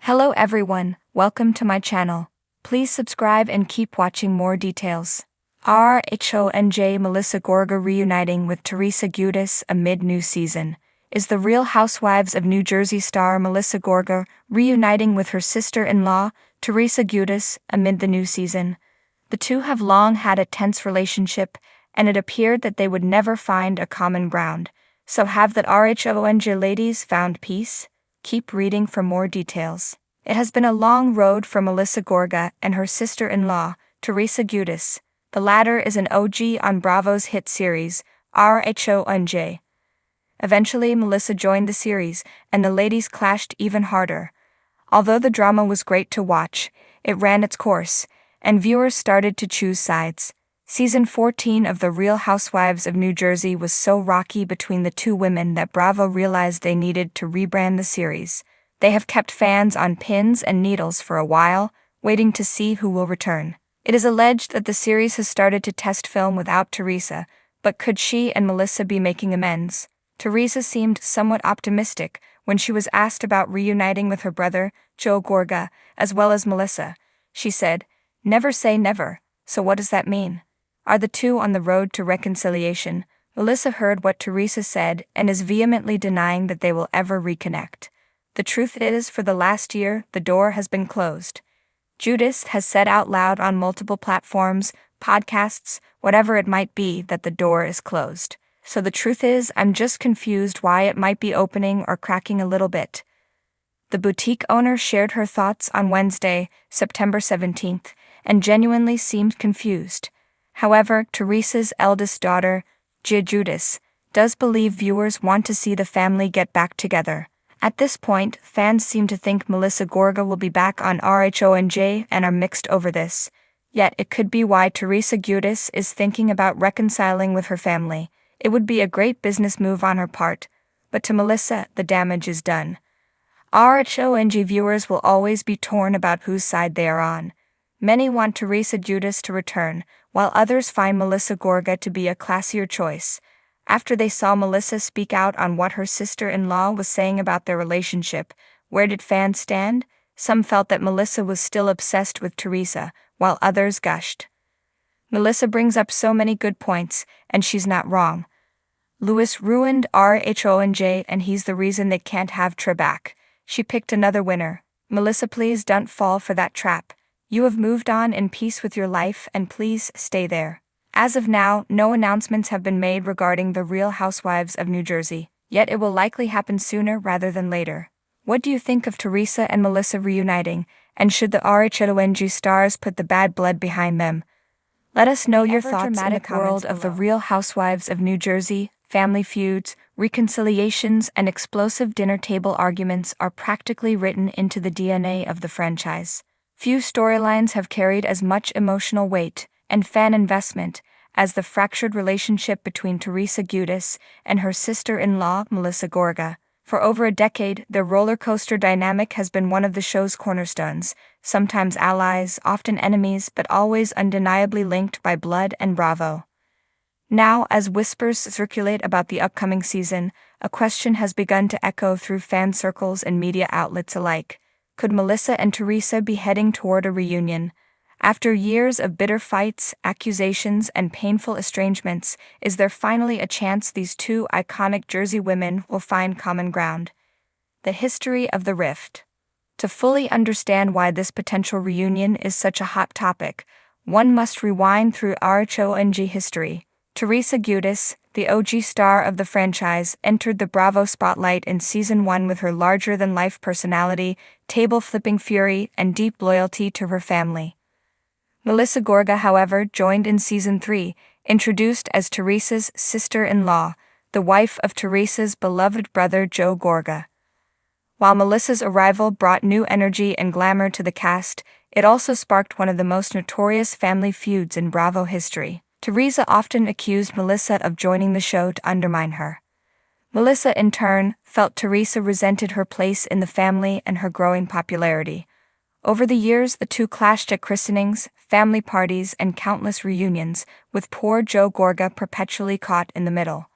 Hello everyone, welcome to my channel. Please subscribe and keep watching more details. RHONJ Melissa Gorga reuniting with Teresa Giudice amid new season. Is the Real Housewives of New Jersey star Melissa Gorga reuniting with her sister-in-law, Teresa Giudice, amid the new season? The two have long had a tense relationship, and it appeared that they would never find a common ground. So have the RHONJ ladies found peace? Keep reading for more details. It has been a long road for Melissa Gorga and her sister-in-law, Teresa Giudice. The latter is an OG on Bravo's hit series, RHONJ. Eventually, Melissa joined the series, and the ladies clashed even harder. Although the drama was great to watch, it ran its course, and viewers started to choose sides. Season 14 of The Real Housewives of New Jersey was so rocky between the two women that Bravo realized they needed to rebrand the series. They have kept fans on pins and needles for a while, waiting to see who will return. It is alleged that the series has started to test film without Teresa, but could she and Melissa be making amends? Teresa seemed somewhat optimistic when she was asked about reuniting with her brother, Joe Gorga, as well as Melissa. She said, "Never say never, so what does that mean? Are the two on the road to reconciliation?" Melissa heard what Teresa said and is vehemently denying that they will ever reconnect. The truth is, for the last year, the door has been closed. Giudice has said out loud on multiple platforms, podcasts, whatever it might be, that the door is closed. So the truth is, I'm just confused why it might be opening or cracking a little bit. The boutique owner shared her thoughts on Wednesday, September 17th, and genuinely seemed confused. However, Teresa's eldest daughter, Giudice, does believe viewers want to see the family get back together. At this point, fans seem to think Melissa Gorga will be back on RHONJ and are mixed over this. Yet it could be why Teresa Giudice is thinking about reconciling with her family. It would be a great business move on her part, but to Melissa, the damage is done. RHONJ viewers will always be torn about whose side they are on. Many want Teresa Giudice to return, while others find Melissa Gorga to be a classier choice. After they saw Melissa speak out on what her sister-in-law was saying about their relationship, where did fans stand? Some felt that Melissa was still obsessed with Teresa, while others gushed. Melissa brings up so many good points, and she's not wrong. Louis ruined RHONJ, and he's the reason they can't have Tre back. She picked another winner. Melissa, please don't fall for that trap. You have moved on in peace with your life, and please stay there. As of now, no announcements have been made regarding the Real Housewives of New Jersey, yet it will likely happen sooner rather than later. What do you think of Teresa and Melissa reuniting, and should the RHONJ stars put the bad blood behind them? Let us know your thoughts in the comments world of the Real Housewives of New Jersey. Family feuds, reconciliations, and explosive dinner table arguments are practically written into the DNA of the franchise. Few storylines have carried as much emotional weight and fan investment as the fractured relationship between Teresa Giudice and her sister-in-law, Melissa Gorga. For over a decade, their roller coaster dynamic has been one of the show's cornerstones, sometimes allies, often enemies, but always undeniably linked by blood and Bravo. Now, as whispers circulate about the upcoming season, a question has begun to echo through fan circles and media outlets alike. Could Melissa and Teresa be heading toward a reunion? After years of bitter fights, accusations, and painful estrangements, is there finally a chance these two iconic Jersey women will find common ground? The history of the rift. To fully understand why this potential reunion is such a hot topic, one must rewind through RHONJ history. Teresa Giudice, the OG star of the franchise, entered the Bravo spotlight in Season 1 with her larger-than-life personality, table-flipping fury, and deep loyalty to her family. Melissa Gorga, however, joined in Season 3, introduced as Teresa's sister-in-law, the wife of Teresa's beloved brother Joe Gorga. While Melissa's arrival brought new energy and glamour to the cast, it also sparked one of the most notorious family feuds in Bravo history. Teresa often accused Melissa of joining the show to undermine her. Melissa, in turn, felt Teresa resented her place in the family and her growing popularity. Over the years, the two clashed at christenings, family parties, and countless reunions, with poor Joe Gorga perpetually caught in the middle.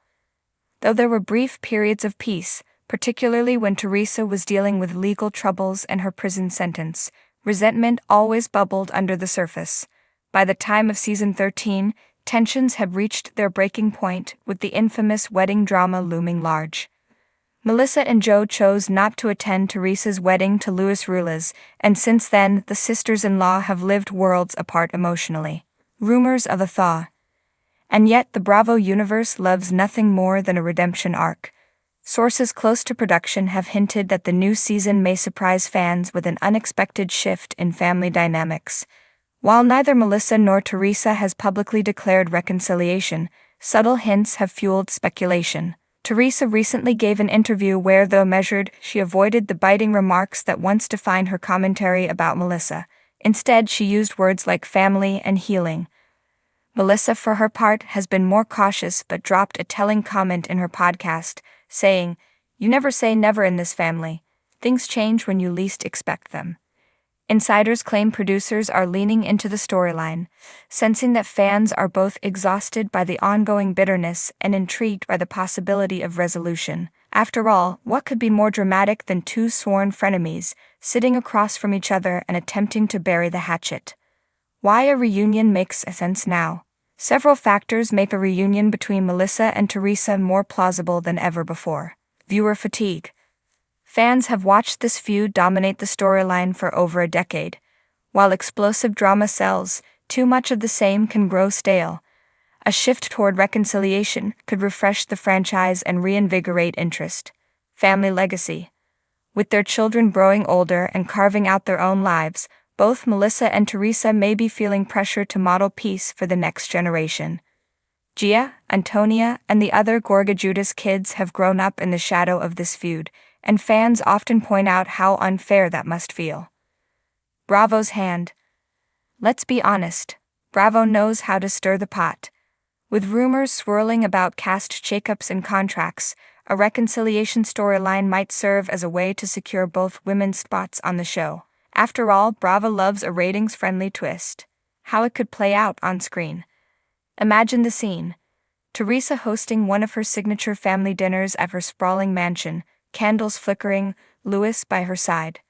Though there were brief periods of peace, particularly when Teresa was dealing with legal troubles and her prison sentence. Resentment always bubbled under the surface. By the time of season 13, tensions had reached their breaking point, with the infamous wedding drama looming large. Melissa and Joe chose not to attend Teresa's wedding to Luis Ruiz, and since then, the sisters-in-law have lived worlds apart emotionally. Rumors of a thaw. And yet, the Bravo universe loves nothing more than a redemption arc. Sources close to production have hinted that the new season may surprise fans with an unexpected shift in family dynamics. While neither Melissa nor Teresa has publicly declared reconciliation, subtle hints have fueled speculation. Teresa recently gave an interview where, though measured, she avoided the biting remarks that once defined her commentary about Melissa. Instead, she used words like family and healing. Melissa, for her part, has been more cautious but dropped a telling comment in her podcast, saying, "You never say never in this family. Things change when you least expect them." Insiders claim producers are leaning into the storyline, sensing that fans are both exhausted by the ongoing bitterness and intrigued by the possibility of resolution. After all, what could be more dramatic than two sworn frenemies, sitting across from each other and attempting to bury the hatchet? Why a reunion makes sense now? Several factors make a reunion between Melissa and Teresa more plausible than ever before. Viewer fatigue. Fans have watched this feud dominate the storyline for over a decade. While explosive drama sells, too much of the same can grow stale. A shift toward reconciliation could refresh the franchise and reinvigorate interest. Family legacy. With their children growing older and carving out their own lives, both Melissa and Teresa may be feeling pressure to model peace for the next generation. Gia, Antonia, and the other Gorga Giudice kids have grown up in the shadow of this feud, and fans often point out how unfair that must feel. Bravo's hand. Let's be honest, Bravo knows how to stir the pot. With rumors swirling about cast shakeups and contracts, a reconciliation storyline might serve as a way to secure both women's spots on the show. After all, Bravo loves a ratings-friendly twist. How it could play out on screen. Imagine the scene. Teresa hosting one of her signature family dinners at her sprawling mansion, candles flickering, Luis by her side.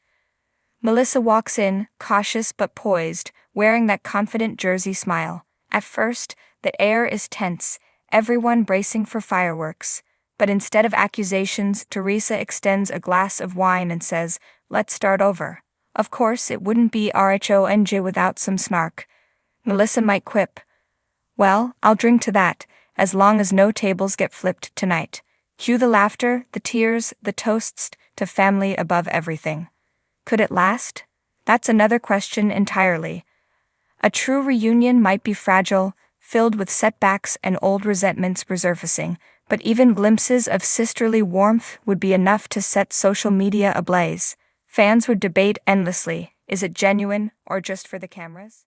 Melissa walks in, cautious but poised, wearing that confident Jersey smile. At first, the air is tense, everyone bracing for fireworks. But instead of accusations, Teresa extends a glass of wine and says, "Let's start over." Of course, it wouldn't be RHONJ without some snark. Melissa might quip, "Well, I'll drink to that, as long as no tables get flipped tonight." Cue the laughter, the tears, the toasts, to family above everything. Could it last? That's another question entirely. A true reunion might be fragile, filled with setbacks and old resentments resurfacing, but even glimpses of sisterly warmth would be enough to set social media ablaze. Fans would debate endlessly, is it genuine or just for the cameras?